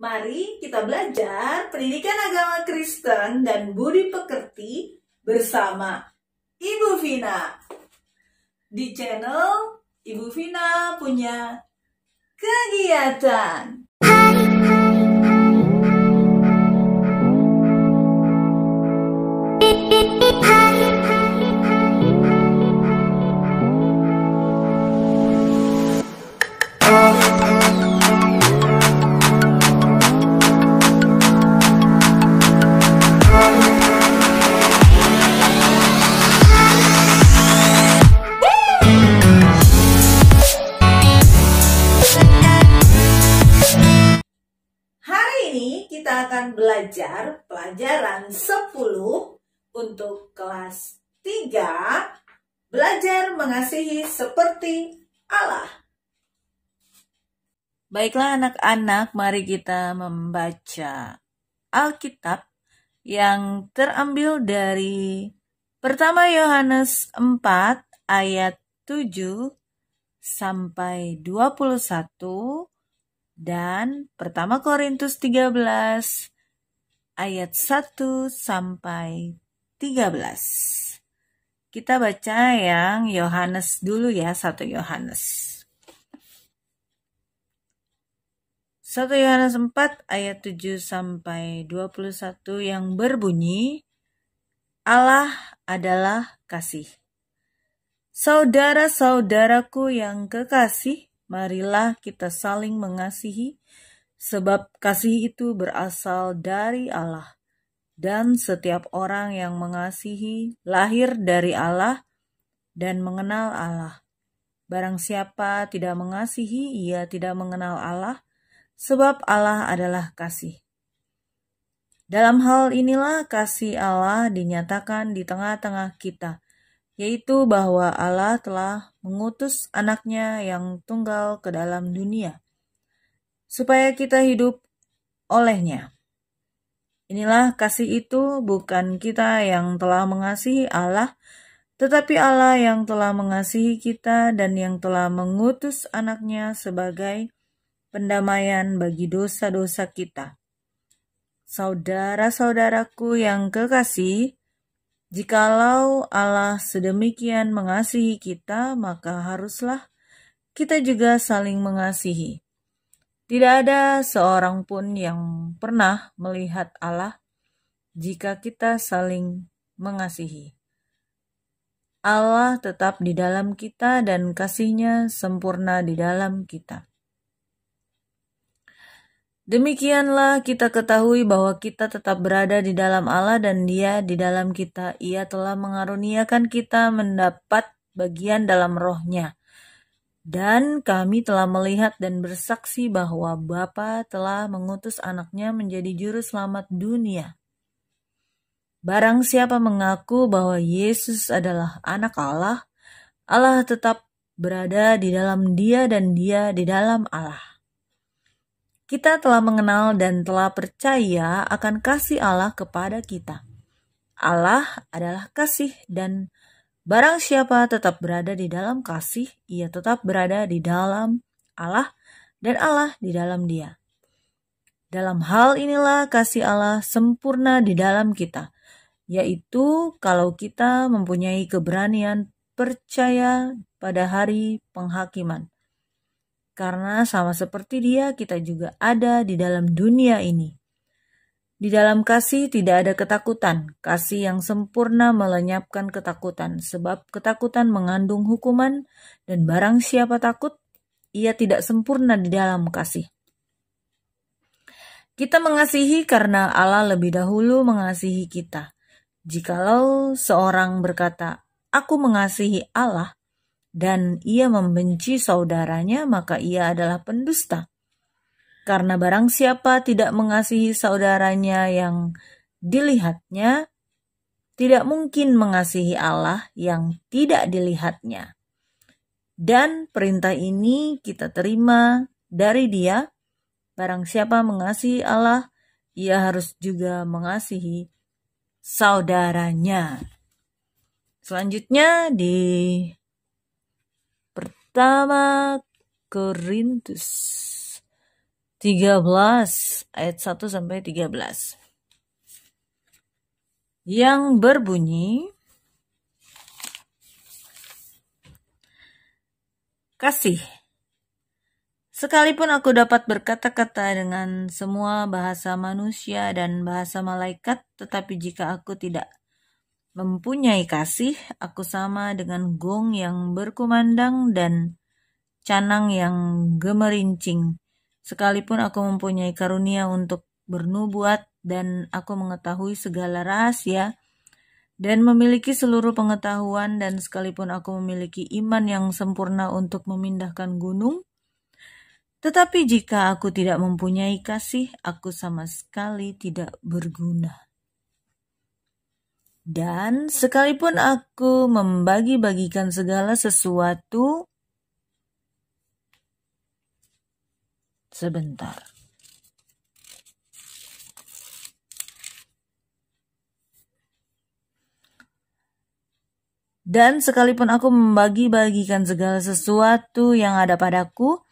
Mari kita belajar pendidikan agama Kristen dan budi pekerti bersama Ibu Vina. Di channel Ibu Vina punya kegiatan. Kita akan belajar pelajaran 10 untuk kelas 3, belajar mengasihi seperti Allah. Baiklah anak-anak, mari kita membaca Alkitab yang terambil dari pertama Yohanes 4 ayat 7 sampai 21 dan pertama Korintus 13 ayat 1 sampai 13. Kita baca yang Yohanes dulu ya, 1 Yohanes. 1 Yohanes 4 ayat 7 sampai 21 yang berbunyi, Allah adalah kasih. Saudara-saudaraku yang kekasih, marilah kita saling mengasihi, sebab kasih itu berasal dari Allah. Dan setiap orang yang mengasihi lahir dari Allah dan mengenal Allah. Barang siapa tidak mengasihi, ia tidak mengenal Allah, sebab Allah adalah kasih. Dalam hal inilah kasih Allah dinyatakan di tengah-tengah kita, yaitu bahwa Allah telah mengutus anaknya yang tunggal ke dalam dunia, supaya kita hidup olehnya. Inilah kasih itu, bukan kita yang telah mengasihi Allah, tetapi Allah yang telah mengasihi kita dan yang telah mengutus anaknya sebagai pendamaian bagi dosa-dosa kita. Saudara-saudaraku yang kekasih, jikalau Allah sedemikian mengasihi kita, maka haruslah kita juga saling mengasihi. Tidak ada seorang pun yang pernah melihat Allah jika kita saling mengasihi. Allah tetap di dalam kita dan kasih-Nya sempurna di dalam kita. Demikianlah kita ketahui bahwa kita tetap berada di dalam Allah dan Dia di dalam kita. Ia telah mengaruniakan kita mendapat bagian dalam Roh-Nya. Dan kami telah melihat dan bersaksi bahwa Bapa telah mengutus anaknya menjadi juru selamat dunia. Barang siapa mengaku bahwa Yesus adalah anak Allah, Allah tetap berada di dalam Dia dan Dia di dalam Allah. Kita telah mengenal dan telah percaya akan kasih Allah kepada kita. Allah adalah kasih, dan barang siapa tetap berada di dalam kasih, ia tetap berada di dalam Allah dan Allah di dalam Dia. Dalam hal inilah kasih Allah sempurna di dalam kita, yaitu kalau kita mempunyai keberanian percaya pada hari penghakiman. Karena sama seperti Dia, kita juga ada di dalam dunia ini. Di dalam kasih tidak ada ketakutan. Kasih yang sempurna melenyapkan ketakutan, sebab ketakutan mengandung hukuman, dan barang siapa takut, ia tidak sempurna di dalam kasih. Kita mengasihi karena Allah lebih dahulu mengasihi kita. Jikalau seorang berkata, "Aku mengasihi Allah," dan ia membenci saudaranya, maka ia adalah pendusta. Karena barang siapa tidak mengasihi saudaranya yang dilihatnya, tidak mungkin mengasihi Allah yang tidak dilihatnya. Dan perintah ini kita terima dari Dia, barang siapa mengasihi Allah, ia harus juga mengasihi saudaranya. Selanjutnya di pertama Korintus 13 ayat 1 sampai 13. Yang berbunyi, kasih. Sekalipun aku dapat berkata-kata dengan semua bahasa manusia dan bahasa malaikat, tetapi jika aku tidak mempunyai kasih, aku sama dengan gong yang berkumandang dan canang yang gemerincing. Sekalipun aku mempunyai karunia untuk bernubuat dan aku mengetahui segala rahasia dan memiliki seluruh pengetahuan, dan sekalipun aku memiliki iman yang sempurna untuk memindahkan gunung, tetapi jika aku tidak mempunyai kasih, aku sama sekali tidak berguna. Dan sekalipun aku membagi-bagikan segala sesuatu, sebentar. Dan sekalipun aku membagi-bagikan segala sesuatu yang ada padaku,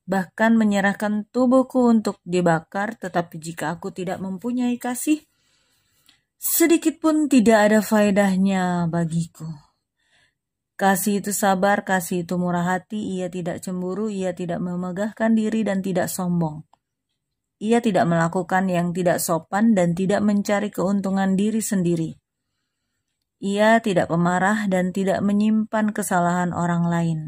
bahkan menyerahkan tubuhku untuk dibakar, tetapi jika aku tidak mempunyai kasih, sedikit pun tidak ada faedahnya bagiku. Kasih itu sabar, kasih itu murah hati, ia tidak cemburu, ia tidak memegahkan diri dan tidak sombong. Ia tidak melakukan yang tidak sopan dan tidak mencari keuntungan diri sendiri. Ia tidak pemarah dan tidak menyimpan kesalahan orang lain.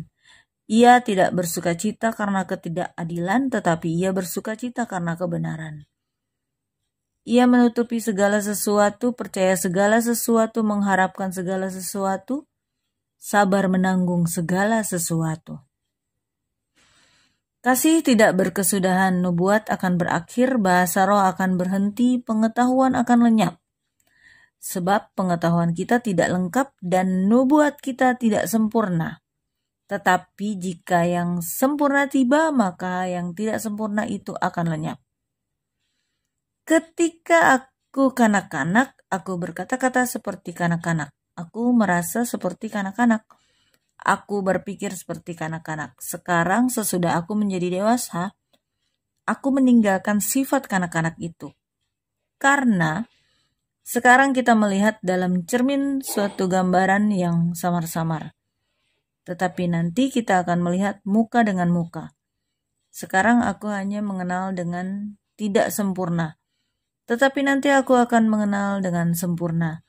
Ia tidak bersukacita karena ketidakadilan, tetapi ia bersukacita karena kebenaran. Ia menutupi segala sesuatu, percaya segala sesuatu, mengharapkan segala sesuatu, sabar menanggung segala sesuatu. Kasih tidak berkesudahan, nubuat akan berakhir, bahasa roh akan berhenti, pengetahuan akan lenyap. Sebab pengetahuan kita tidak lengkap dan nubuat kita tidak sempurna. Tetapi jika yang sempurna tiba, maka yang tidak sempurna itu akan lenyap. Ketika aku kanak-kanak, aku berkata-kata seperti kanak-kanak. Aku merasa seperti kanak-kanak. Aku berpikir seperti kanak-kanak. Sekarang sesudah aku menjadi dewasa, aku meninggalkan sifat kanak-kanak itu. Karena sekarang kita melihat dalam cermin suatu gambaran yang samar-samar. Tetapi nanti kita akan melihat muka dengan muka. Sekarang aku hanya mengenal dengan tidak sempurna. Tetapi nanti aku akan mengenal dengan sempurna,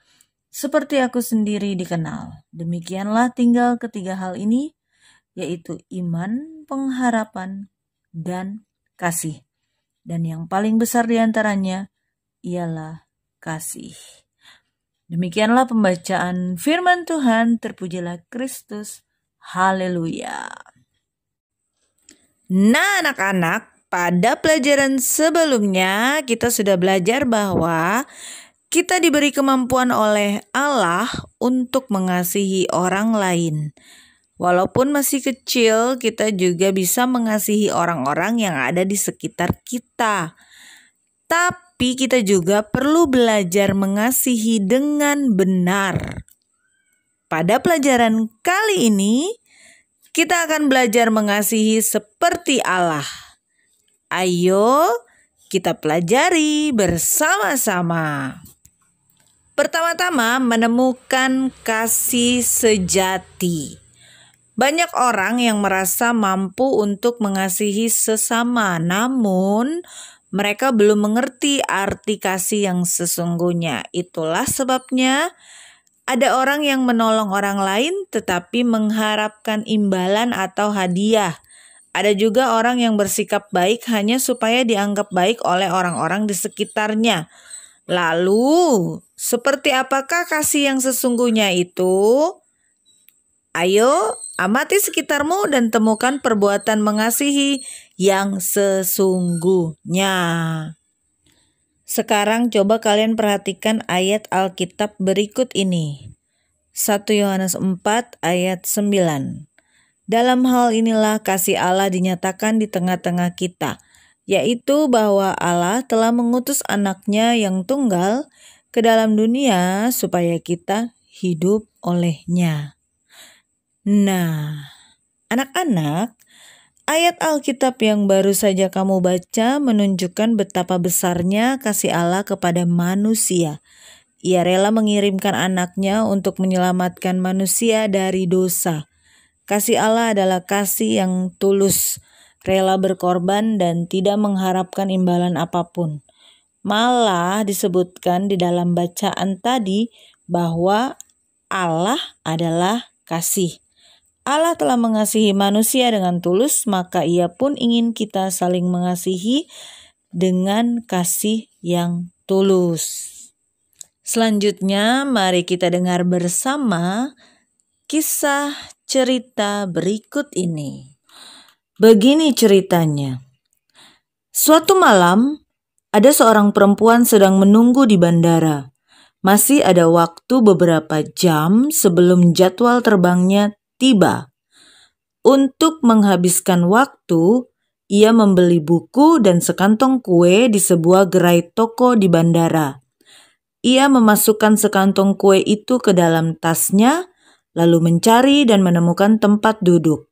seperti aku sendiri dikenal. Demikianlah tinggal ketiga hal ini, yaitu iman, pengharapan, dan kasih. Dan yang paling besar di antaranya ialah kasih. Demikianlah pembacaan firman Tuhan, terpujilah Kristus. Haleluya. Nah, anak-anak, pada pelajaran sebelumnya kita sudah belajar bahwa kita diberi kemampuan oleh Allah untuk mengasihi orang lain. Walaupun masih kecil, kita juga bisa mengasihi orang-orang yang ada di sekitar kita. Tapi kita juga perlu belajar mengasihi dengan benar. Pada pelajaran kali ini, kita akan belajar mengasihi seperti Allah. Ayo kita pelajari bersama-sama. Pertama-tama, menemukan kasih sejati. Banyak orang yang merasa mampu untuk mengasihi sesama, namun mereka belum mengerti arti kasih yang sesungguhnya. Itulah sebabnya ada orang yang menolong orang lain tetapi mengharapkan imbalan atau hadiah. Ada juga orang yang bersikap baik hanya supaya dianggap baik oleh orang-orang di sekitarnya. Lalu, seperti apakah kasih yang sesungguhnya itu? Ayo, amati sekitarmu dan temukan perbuatan mengasihi yang sesungguhnya. Sekarang coba kalian perhatikan ayat Alkitab berikut ini. 1 Yohanes 4 ayat 9. Dalam hal inilah kasih Allah dinyatakan di tengah-tengah kita, yaitu bahwa Allah telah mengutus anaknya yang tunggal ke dalam dunia supaya kita hidup olehnya. Nah, anak-anak, Ayat Alkitab yang baru saja kamu baca menunjukkan betapa besarnya kasih Allah kepada manusia. Ia rela mengirimkan anaknya untuk menyelamatkan manusia dari dosa. Kasih Allah adalah kasih yang tulus, rela berkorban dan tidak mengharapkan imbalan apapun. Malah disebutkan di dalam bacaan tadi bahwa Allah adalah kasih. Allah telah mengasihi manusia dengan tulus, maka Ia pun ingin kita saling mengasihi dengan kasih yang tulus. Selanjutnya, mari kita dengar bersama kisah cerita berikut ini. Begini ceritanya. Suatu malam, ada seorang perempuan sedang menunggu di bandara. Masih ada waktu beberapa jam sebelum jadwal terbangnya tiba. Untuk menghabiskan waktu, ia membeli buku dan sekantong kue di sebuah gerai toko di bandara. Ia memasukkan sekantong kue itu ke dalam tasnya, lalu mencari dan menemukan tempat duduk.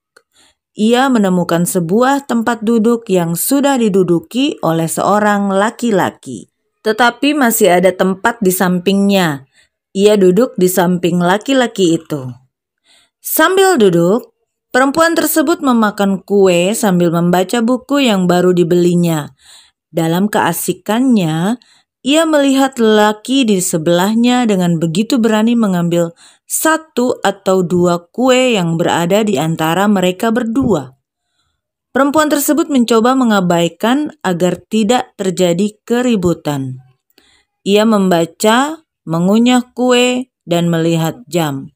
Ia menemukan sebuah tempat duduk yang sudah diduduki oleh seorang laki-laki. Tetapi masih ada tempat di sampingnya. Ia duduk di samping laki-laki itu. Sambil duduk, perempuan tersebut memakan kue sambil membaca buku yang baru dibelinya. Dalam keasikannya, ia melihat lelaki di sebelahnya dengan begitu berani mengambil 1 atau 2 kue yang berada di antara mereka berdua. Perempuan tersebut mencoba mengabaikan agar tidak terjadi keributan. Ia membaca, mengunyah kue, dan melihat jam.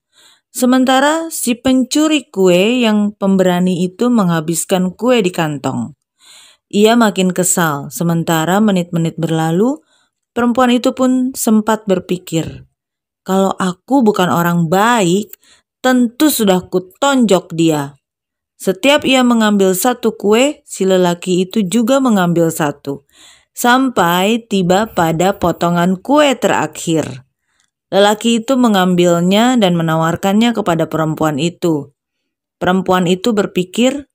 Sementara si pencuri kue yang pemberani itu menghabiskan kue di kantong. Ia makin kesal, sementara menit-menit berlalu, perempuan itu pun sempat berpikir, kalau aku bukan orang baik, tentu sudah kutonjok dia. Setiap ia mengambil 1 kue, si lelaki itu juga mengambil 1, sampai tiba pada potongan kue terakhir. Lelaki itu mengambilnya dan menawarkannya kepada perempuan itu. Perempuan itu berpikir,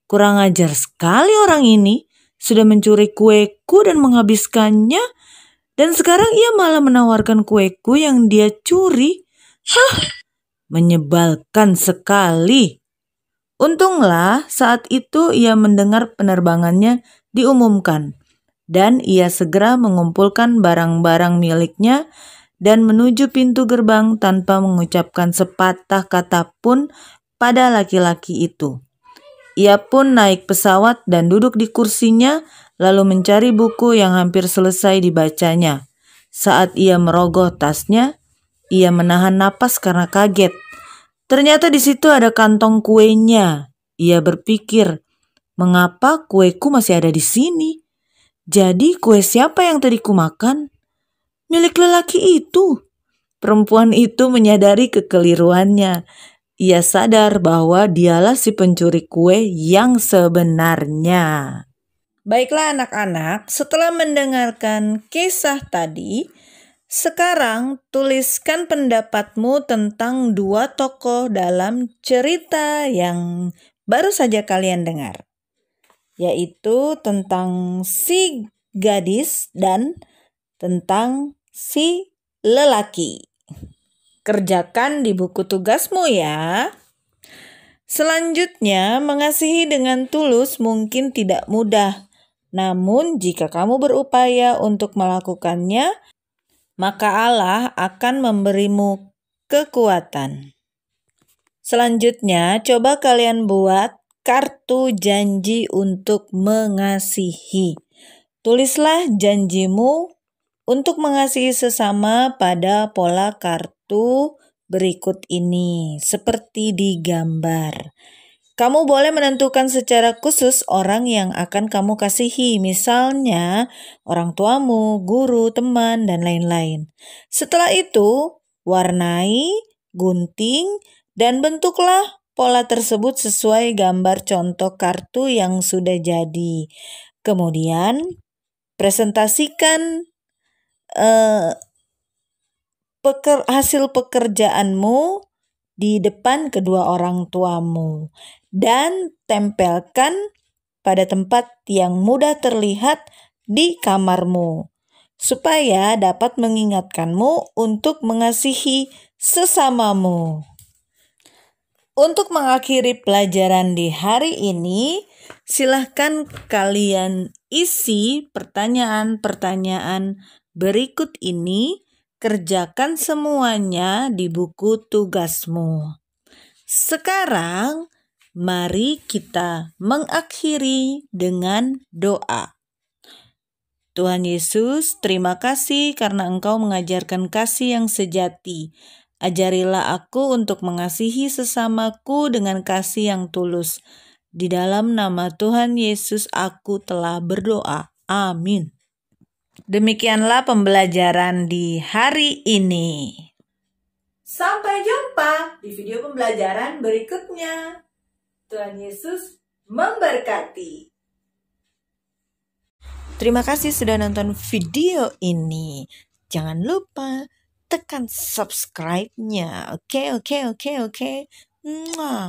kurang ajar sekali orang ini, sudah mencuri kueku dan menghabiskannya, dan sekarang ia malah menawarkan kueku yang dia curi. Menyebalkan sekali. Untunglah saat itu ia mendengar penerbangannya diumumkan, dan ia segera mengumpulkan barang-barang miliknya dan menuju pintu gerbang tanpa mengucapkan sepatah kata pun pada laki-laki itu. Ia pun naik pesawat dan duduk di kursinya, lalu mencari buku yang hampir selesai dibacanya. Saat ia merogoh tasnya, ia menahan napas karena kaget. Ternyata di situ ada kantong kuenya. Ia berpikir, mengapa kueku masih ada di sini? Jadi kue siapa yang tadi kumakan? Milik lelaki itu. Perempuan itu menyadari kekeliruannya. Ia sadar bahwa dialah si pencuri kue yang sebenarnya. Baiklah anak-anak, setelah mendengarkan kisah tadi, sekarang tuliskan pendapatmu tentang 2 tokoh dalam cerita yang baru saja kalian dengar, yaitu tentang si gadis dan tentang si lelaki. Kerjakan di buku tugasmu ya. Selanjutnya, mengasihi dengan tulus mungkin tidak mudah. Namun jika kamu berupaya untuk melakukannya, maka Allah akan memberimu kekuatan. Selanjutnya, coba kalian buat kartu janji untuk mengasihi. Tulislah janjimu untuk mengasihi sesama pada pola kartu berikut ini, seperti di gambar. Kamu boleh menentukan secara khusus orang yang akan kamu kasihi, misalnya orang tuamu, guru, teman, dan lain-lain. Setelah itu, warnai, gunting, dan bentuklah pola tersebut sesuai gambar contoh kartu yang sudah jadi. Kemudian, presentasikan hasil pekerjaanmu di depan kedua orang tuamu. dan tempelkan pada tempat yang mudah terlihat di kamarmu, supaya dapat mengingatkanmu untuk mengasihi sesamamu. Untuk mengakhiri pelajaran di hari ini, silahkan kalian isi pertanyaan-pertanyaan berikut ini. Kerjakan semuanya di buku tugasmu. Sekarang, mari kita mengakhiri dengan doa. Tuhan Yesus, terima kasih karena Engkau mengajarkan kasih yang sejati. Ajarilah aku untuk mengasihi sesamaku dengan kasih yang tulus. Di dalam nama Tuhan Yesus aku telah berdoa. Amin. Demikianlah pembelajaran di hari ini. Sampai jumpa di video pembelajaran berikutnya. Tuhan Yesus memberkati. Terima kasih sudah nonton video ini. Jangan lupa tekan subscribe-nya. Oke. Mwah.